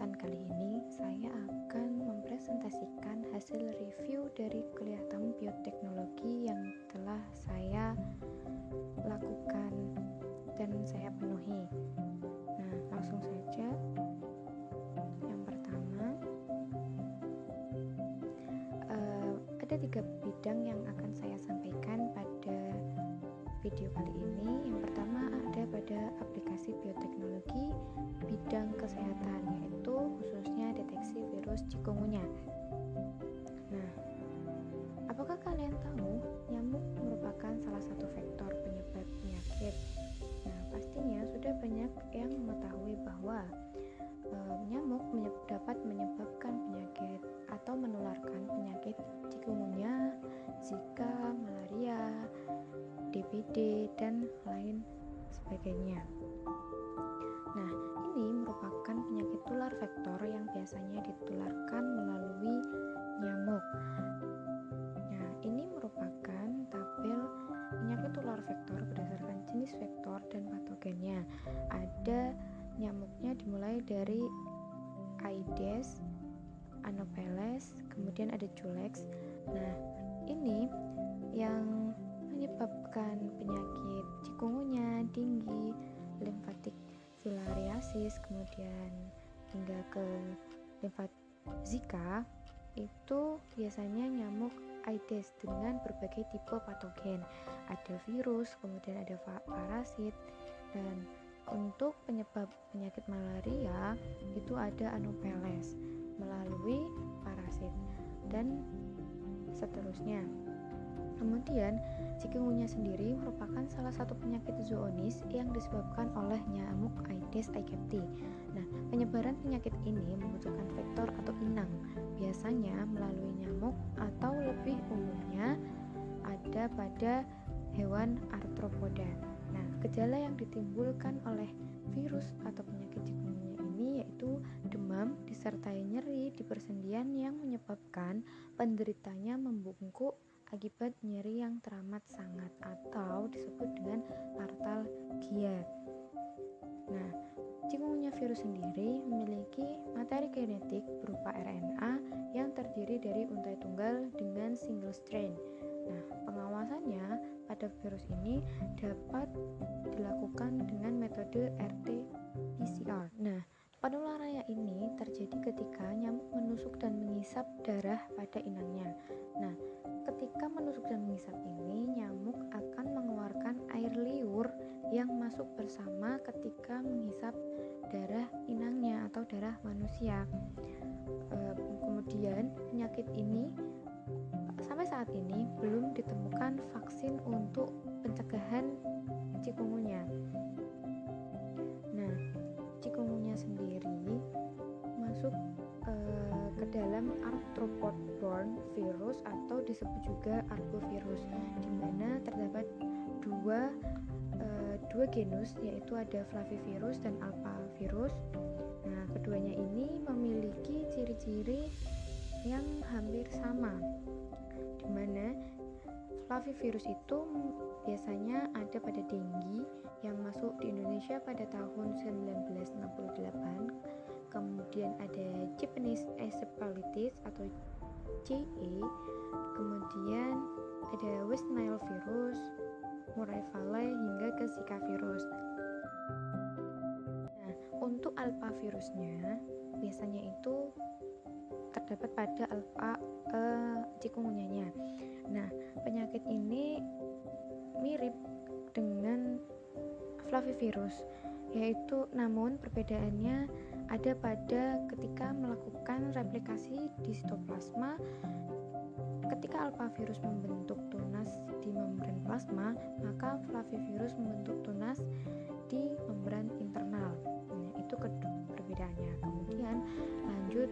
kesempatan kali ini saya akan mempresentasikan hasil review dari kuliah tahun bioteknologi yang telah saya lakukan dan saya penuhi. Nah, langsung saja. Yang pertama, ada 3 bidang yang akan saya sampaikan pada video kali ini. Yang pertama ada pada aplikasi bioteknologi bidang kesehatan, yaitu khususnya deteksi virus chikungunya. Nah, apakah kalian tahu nyamuk merupakan salah satu vektor penyebab penyakit? Nah, pastinya sudah banyak yang mengetahui bahwa nyamuk dapat menyebabkan penyakit atau menularkan penyakit chikungunya, Zika, malaria, DBD, dan lain sebagainya. Nah, ini merupakan penyakit tular vektor yang biasanya ditularkan melalui nyamuk. Nah, ini merupakan tabel penyakit tular vektor berdasarkan jenis vektor dan patogennya. Ada nyamuknya dimulai dari Aedes, Anopheles, kemudian ada Culex. Nah, ini yang menyebabkan penyakit chikungunya, dengue, lymphatic filariasis, kemudian hingga ke Zika, itu biasanya nyamuk Aedes dengan berbagai tipe patogen. Ada virus, kemudian ada parasit, dan untuk penyebab penyakit malaria itu ada Anopheles melalui parasit dan seterusnya. Kemudian chikungunya sendiri merupakan salah satu penyakit zoonosis yang disebabkan oleh nyamuk Aedes aegypti. Nah, penyebaran penyakit ini membutuhkan vektor atau inang, biasanya melalui nyamuk atau lebih umumnya ada pada hewan arthropoda. Nah, gejala yang ditimbulkan oleh virus atau penyakit chikungunya ini yaitu demam disertai nyeri di persendian yang menyebabkan penderitanya membungkuk akibat nyeri yang teramat sangat atau disebut dengan artalgia. Nah, chikungunya virus sendiri memiliki materi genetik berupa RNA yang terdiri dari untai tunggal dengan single strain. Nah, pengawasannya pada virus ini dapat dilakukan dengan metode RT-PCR. Nah, penularannya ini terjadi ketika nyamuk menusuk dan menghisap darah pada inangnya. Nah, ketika menusuk dan menghisap ini, nyamuk akan mengeluarkan air liur yang masuk bersama ketika menghisap darah inangnya atau darah manusia. Kemudian penyakit ini sampai saat ini belum ditemukan vaksin untuk pencegahan chikungunya. Nah, chikungunya sendiri masuk ke dalam arthropod-borne virus atau disebut juga arbovirus, di mana terdapat dua genus, yaitu ada flavivirus dan alphavirus. Nah, keduanya ini memiliki ciri-ciri yang hampir sama, di mana flavivirus itu biasanya ada pada dengue yang masuk di Indonesia pada tahun 1968. Kemudian ada Japanese encephalitis atau JE, kemudian ada West Nile virus, Murray Valley, hingga ke Zika virus. Nah, untuk alpha virusnya biasanya itu terdapat pada alpha chikungunya. Nah, penyakit ini mirip dengan flavivirus, yaitu namun perbedaannya ada pada ketika melakukan replikasi di sitoplasma. Ketika alphavirus membentuk tunas di membran plasma, maka flavivirus membentuk tunas di membran internal. Nah, itu perbedaannya. Kemudian lanjut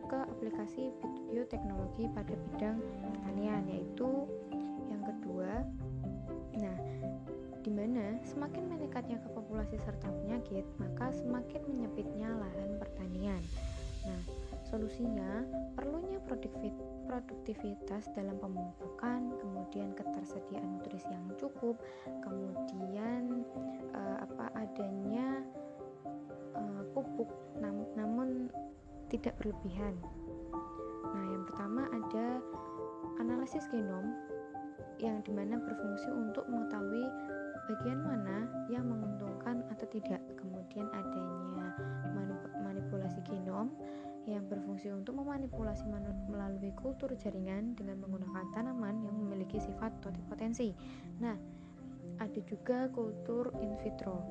ke aplikasi bioteknologi pada bidang pertanian, yaitu yang kedua. Nah, di mana semakin meningkatnya populasi serta penyakit, maka semakin menyempitnya lahan pertanian. Nah, solusinya perlunya produktivitas dalam pemupukan, kemudian ketersediaan nutrisi yang cukup, kemudian adanya pupuk namun tidak berlebihan. Nah, yang pertama ada analisis genom yang dimana berfungsi untuk mengetahui bagian mana yang menguntungkan atau tidak. Kemudian adanya manipulasi genom yang berfungsi untuk memanipulasi melalui kultur jaringan dengan menggunakan tanaman yang memiliki sifat totipotensi. Nah, ada juga kultur in vitro.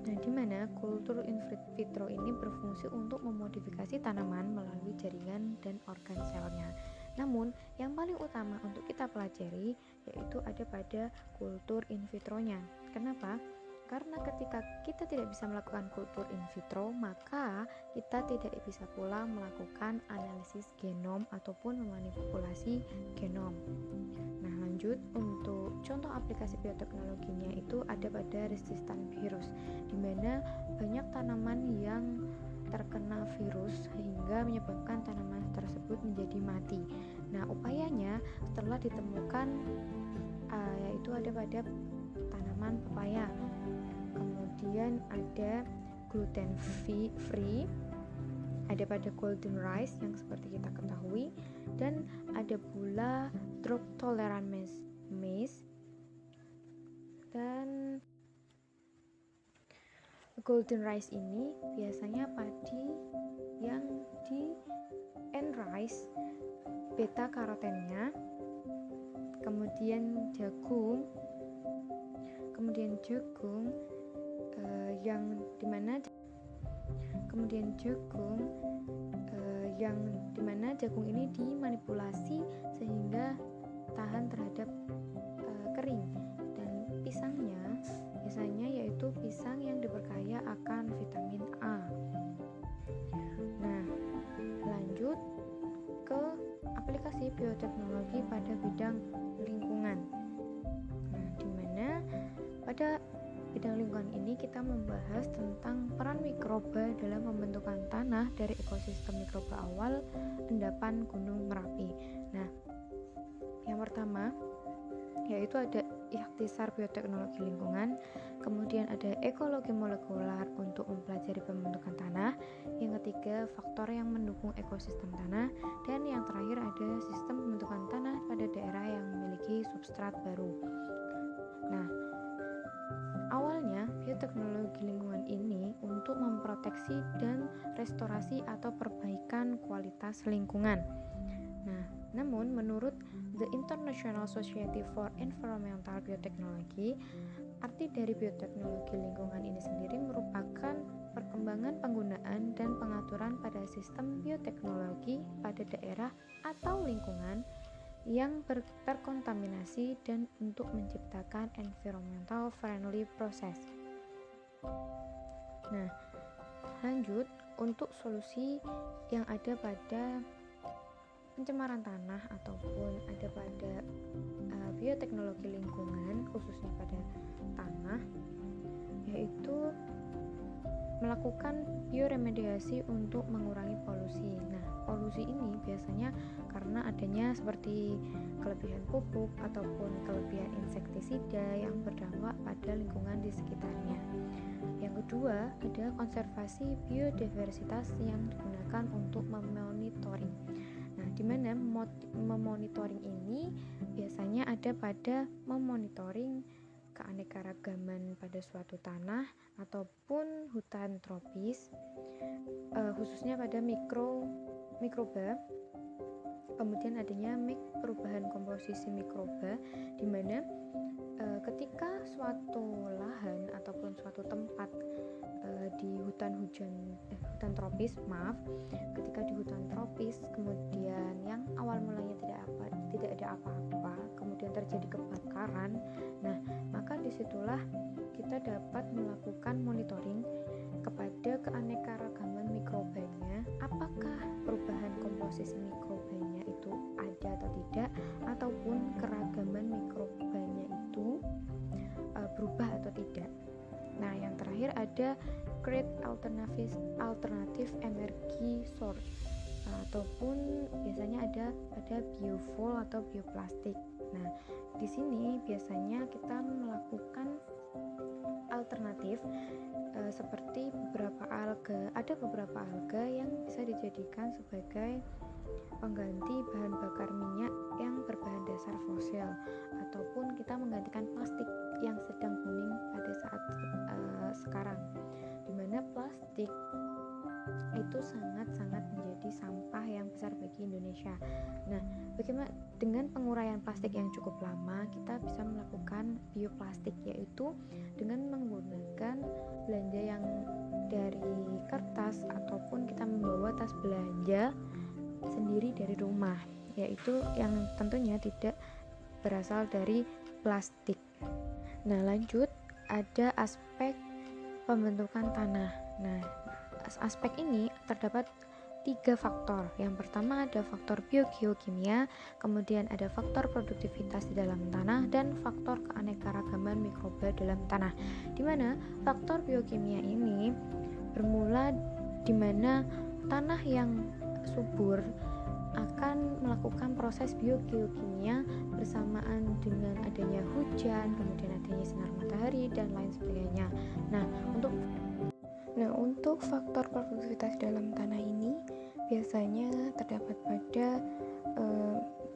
Nah, di mana kultur in vitro ini berfungsi untuk memodifikasi tanaman melalui jaringan dan organ selnya. Namun, yang paling utama untuk kita pelajari yaitu ada pada kultur in vitronya. Kenapa? Karena ketika kita tidak bisa melakukan kultur in vitro, maka kita tidak bisa pula melakukan analisis genom ataupun memanipulasi genom. Nah, lanjut untuk contoh aplikasi bioteknologinya itu ada pada resistan virus, di mana banyak tanaman yang terkena virus sehingga menyebabkan tanaman tersebut menjadi mati. Nah, upayanya setelah ditemukan yaitu ada pada tanaman pepaya. Kemudian ada gluten free, ada pada golden rice yang seperti kita ketahui, dan ada pula drought tolerant maize, dan golden rice ini biasanya padi yang di enrice beta karotennya, kemudian jagung yang dimana jagung ini dimanipulasi sehingga tahan terhadap kering. Dan pisangnya biasanya yaitu pisang yang diperkaya akan vitamin A. Nah, lanjut ke aplikasi bioteknologi pada bidang lingkungan. Nah, dimana pada bidang lingkungan ini kita membahas tentang peran mikroba dalam pembentukan tanah dari ekosistem mikroba awal endapan Gunung Merapi. Nah, yang pertama yaitu ada ikhtisar bioteknologi lingkungan, kemudian ada ekologi molekular untuk mempelajari pembentukan tanah, yang ketiga faktor yang mendukung ekosistem tanah, dan yang terakhir ada sistem pembentukan tanah pada daerah yang memiliki substrat baru. Nah, awalnya bioteknologi lingkungan ini untuk memproteksi dan restorasi atau perbaikan kualitas lingkungan. Nah, namun menurut The International Society for Environmental Biotechnology, arti dari bioteknologi lingkungan ini sendiri merupakan perkembangan penggunaan dan pengaturan pada sistem bioteknologi pada daerah atau lingkungan yang terkontaminasi dan untuk menciptakan environmental friendly process. Nah, lanjut untuk solusi yang ada pada pencemaran tanah ataupun ada pada bioteknologi lingkungan khususnya pada tanah, yaitu melakukan bioremediasi untuk mengurangi polusi. Nah, polusi ini biasanya karena adanya seperti kelebihan pupuk ataupun kelebihan insektisida yang berdampak pada lingkungan di sekitarnya. Yang kedua, ada konservasi biodiversitas yang digunakan untuk memonitoring. Nah, di mana memonitoring ini biasanya ada pada memonitoring keanekaragaman pada suatu tanah ataupun hutan tropis, khususnya pada mikroba. Kemudian adanya perubahan komposisi mikroba, di mana ketika suatu lahan ataupun suatu tempat di hutan tropis, ketika di hutan tropis kemudian yang awal mulanya tidak ada apa-apa, kemudian terjadi kebakaran. Nah, maka disitulah kita dapat melakukan monitoring kepada keanekaragaman mikrobanya, apakah perubahan komposisi mikrobanya itu ada atau tidak, ataupun keragaman mikrobanya itu berubah atau tidak. Nah, yang terakhir ada create alternative energy source, ataupun biasanya ada pada biofuel atau bioplastik. Nah, di sini biasanya kita melakukan alternatif seperti ada beberapa alga yang bisa dijadikan sebagai pengganti bahan bakar minyak yang berbahan dasar fosil, ataupun kita menggantikan plastik yang sedang booming pada saat sekarang, dimana plastik itu sangat-sangat menjadi sampah yang besar bagi Indonesia. Nah, bagaimana dengan penguraian plastik yang cukup lama, kita bisa melakukan bioplastik, yaitu dengan menggunakan belanja yang dari kertas ataupun kita membawa tas belanja sendiri dari rumah, yaitu yang tentunya tidak berasal dari plastik. Nah, lanjut ada aspek pembentukan tanah. Nah, aspek ini terdapat 3 faktor. Yang pertama ada faktor biogeokimia, kemudian ada faktor produktivitas di dalam tanah, dan faktor keanekaragaman mikroba dalam tanah. Di mana faktor biokimia ini bermula di mana tanah yang subur akan melakukan proses biogeokimia bersamaan dengan adanya hujan, kemudian adanya sinar matahari, dan lain sebagainya. Nah, untuk faktor produktivitas dalam tanah ini biasanya terdapat pada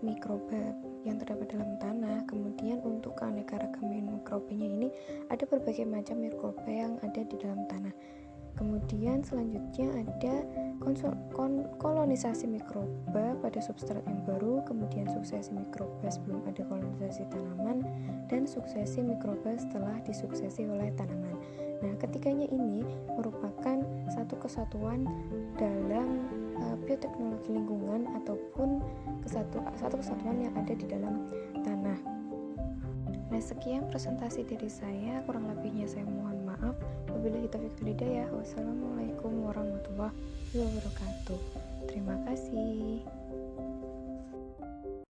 mikroba yang terdapat dalam tanah. Kemudian untuk keanekaragaman mikrobanya ini ada berbagai macam mikroba yang ada di dalam tanah. Kemudian selanjutnya ada kolonisasi mikroba pada substrat yang baru, kemudian suksesi mikroba sebelum ada kolonisasi tanaman, dan suksesi mikroba setelah disuksesi oleh tanaman. Nah, ketiganya ini merupakan satu kesatuan dalam bioteknologi lingkungan ataupun satu kesatuan yang ada di dalam tanah. Nah, sekian presentasi dari saya, kurang lebihnya saya mohon maaf. Wabillahi taufiq wal hidayah. Wassalamualaikum warahmatullahi wabarakatuh. Terima kasih.